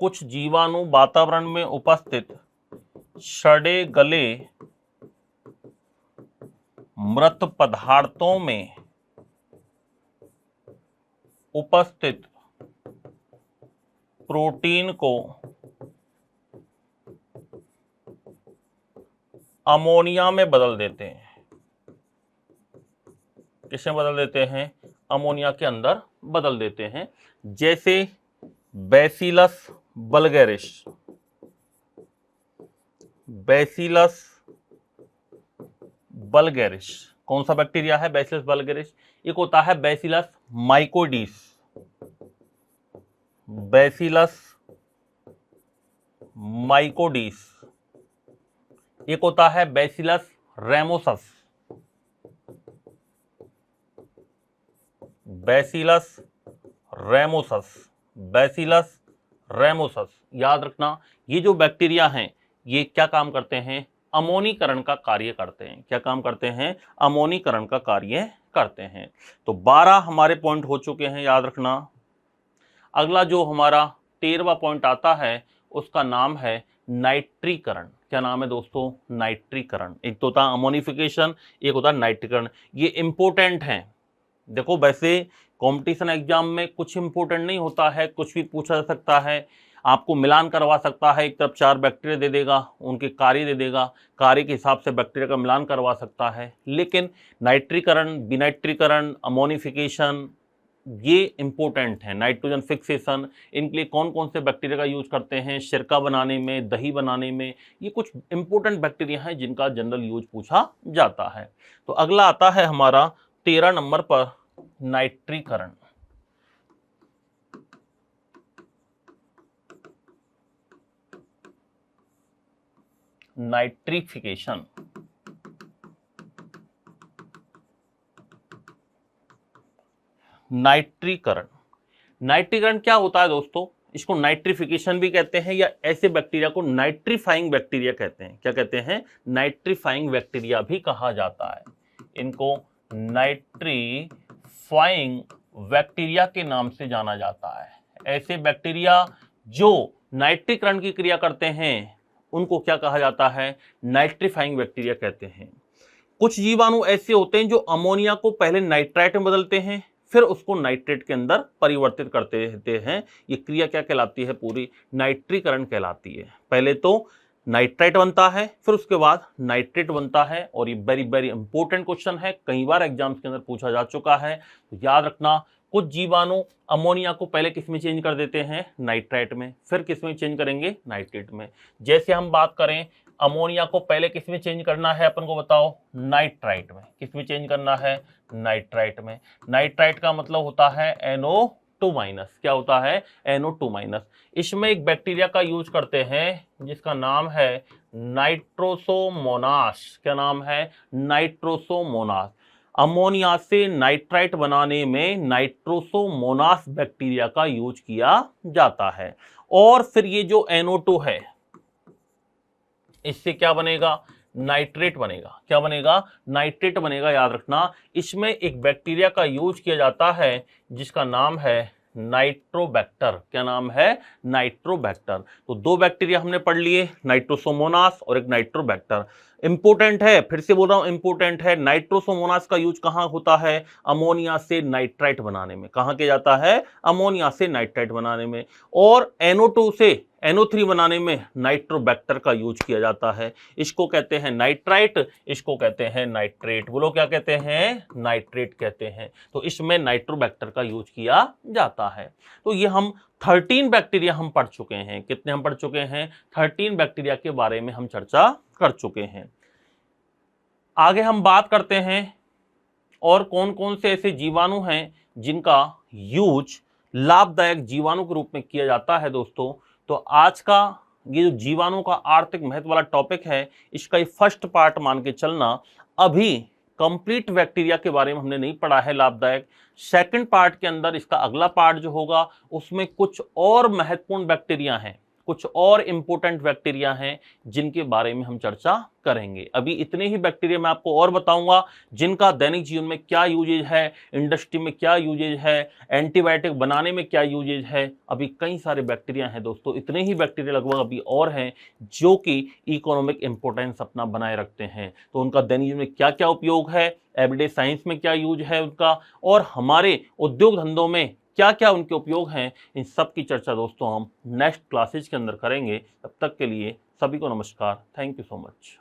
कुछ जीवाणु वातावरण में उपस्थित सड़े गले मृत पदार्थों में उपस्थित प्रोटीन को अमोनिया में बदल देते हैं। किसमें बदल देते हैं? अमोनिया के अंदर बदल देते हैं। जैसे बैसिलस बल्गेरिस, बैसिलस बल्गेरिस कौन सा बैक्टीरिया है? बैसिलस बल्गेरिस। एक होता है बैसिलस माइकोइडिस, बैसिलस माइकोइडिस। एक होता है बैसिलस रेमोसस, बैसिलस रेमोसस, बैसिलस रेमोसस। याद रखना, ये जो बैक्टीरिया हैं, ये क्या काम करते हैं? अमोनीकरण का कार्य करते हैं। क्या काम करते हैं? अमोनीकरण का कार्य करते हैं। तो 12 हमारे पॉइंट हो चुके हैं, याद रखना। अगला जो हमारा 13वां पॉइंट आता है उसका नाम है नाइट्रीकरण। क्या नाम है दोस्तों? नाइट्रीकरण। एक तो होता है अमोनिफिकेशन, एक होता है नाइट्रीकरण। ये इंपॉर्टेंट है। देखो वैसे कंपटीशन एग्जाम में कुछ इंपॉर्टेंट नहीं होता है, कुछ भी पूछा जा सकता है, आपको मिलान करवा सकता है। एक तरफ 4 बैक्टीरिया दे देगा, उनके कार्य दे देगा, कार्य के हिसाब से बैक्टीरिया का मिलान करवा सकता है। लेकिन नाइट्रीकरण, विनाइट्रीकरण, अमोनिफिकेशन ये इंपॉर्टेंट है। नाइट्रोजन फिक्सेशन, इनके लिए कौन कौन से बैक्टीरिया का यूज करते हैं? सिरका बनाने में, दही बनाने में। ये कुछ इंपॉर्टेंट बैक्टीरिया हैं जिनका जनरल यूज पूछा जाता है। तो अगला आता है हमारा 13 नंबर पर नाइट्रीकरण। नाइट्रिफिकेशन। नाइट्रीकरण। नाइट्रीकरण क्या होता है दोस्तों? इसको नाइट्रिफिकेशन भी कहते हैं, या ऐसे बैक्टीरिया को नाइट्रीफाइंग बैक्टीरिया कहते हैं। क्या कहते हैं? नाइट्रीफाइंग बैक्टीरिया भी कहा जाता है। इनको नाइट्रीफाइंग बैक्टीरिया के नाम से जाना जाता है। ऐसे बैक्टीरिया जो नाइट्रीकरण की क्रिया करते हैं उनको क्या कहा जाता है? नाइट्रीफाइंग बैक्टीरिया कहते हैं। कुछ जीवाणु ऐसे होते हैं जो अमोनिया को पहले नाइट्राइट में बदलते हैं, फिर उसको नाइट्रेट के अंदर परिवर्तित करते रहते हैं। ये क्रिया क्या कहलाती है? पूरी नाइट्रीकरण कहलाती है। पहले तो नाइट्राइट बनता है, फिर उसके बाद नाइट्रेट बनता है। और ये वेरी वेरी इंपॉर्टेंट क्वेश्चन है, कई बार एग्जाम्स के अंदर पूछा जा चुका है। तो याद रखना, कुछ जीवाणु अमोनिया को पहले किस में चेंज कर देते हैं? नाइट्राइट में, फिर किस में चेंज करेंगे? नाइट्रेट में। जैसे हम बात करें, अमोनिया को पहले किस में चेंज करना है अपन को बताओ? नाइट्राइट में। किस में चेंज करना है? नाइट्राइट में। नाइट्राइट का मतलब होता है NO2-। क्या होता है? NO2-। इसमें एक बैक्टीरिया का यूज करते हैं जिसका नाम है नाइट्रोसोमोनास। क्या नाम है? नाइट्रोसोमोनास। अमोनिया से नाइट्राइट बनाने में नाइट्रोसोमोनास बैक्टीरिया का यूज किया जाता है। और फिर ये जो NO2 है, इससे क्या बनेगा? नाइट्रेट बनेगा। क्या बनेगा? नाइट्रेट बनेगा। याद रखना, इसमें एक बैक्टीरिया का यूज किया जाता है जिसका नाम है नाइट्रोबैक्टर। क्या नाम है? नाइट्रोबैक्टर। तो 2 बैक्टीरिया हमने पढ़ लिए, नाइट्रोसोमोनास और एक नाइट्रोबैक्टर। इंपोर्टेंट है, फिर से बोल रहा हूं इंपोर्टेंट है। नाइट्रोसोमोनास का यूज कहां होता है? अमोनिया से नाइट्राइट बनाने में। कहां किया जाता है? अमोनिया से नाइट्राइट बनाने में। और NO2 से NO3 बनाने में नाइट्रोबैक्टर का यूज किया जाता है। इसको कहते हैं नाइट्राइट, इसको कहते हैं नाइट्रेट। बोलो क्या कहते हैं? नाइट्रेट कहते हैं। तो इसमें नाइट्रोबैक्टर का यूज किया जाता है। तो ये हम 13 बैक्टीरिया हम पढ़ चुके हैं। कितने हम पढ़ चुके हैं? 13 बैक्टीरिया के बारे में हम चर्चा कर चुके हैं। आगे हम बात करते हैं और कौन कौन से ऐसे जीवाणु हैं जिनका यूज लाभदायक जीवाणु के रूप में किया जाता है दोस्तों। तो आज का ये जो जीवाणु का आर्थिक महत्व वाला टॉपिक है, इसका ये फर्स्ट पार्ट मान के चलना। अभी कंप्लीट बैक्टीरिया के बारे में हमने नहीं पढ़ा है लाभदायक। सेकंड पार्ट के अंदर इसका अगला पार्ट जो होगा उसमें कुछ और महत्वपूर्ण बैक्टीरिया हैं, कुछ और इंपॉर्टेंट बैक्टीरिया हैं जिनके बारे में हम चर्चा करेंगे। अभी इतने ही बैक्टीरिया मैं आपको और बताऊंगा जिनका दैनिक जीवन में क्या यूजेज है, इंडस्ट्री में क्या यूजेज है, एंटीबायोटिक बनाने में क्या यूजेज है। अभी कई सारे बैक्टीरिया हैं दोस्तों, इतने ही बैक्टीरिया लगभग अभी और हैं जो कि इकोनॉमिक इंपोर्टेंस अपना बनाए रखते हैं। तो उनका दैनिक जीवन में क्या क्या उपयोग है, एवरीडे साइंस में क्या यूज है उनका, और हमारे उद्योग धंधों में क्या क्या उनके उपयोग हैं, इन सब की चर्चा दोस्तों हम नेक्स्ट क्लासेज के अंदर करेंगे। तब तक के लिए सभी को नमस्कार। Thank you so much.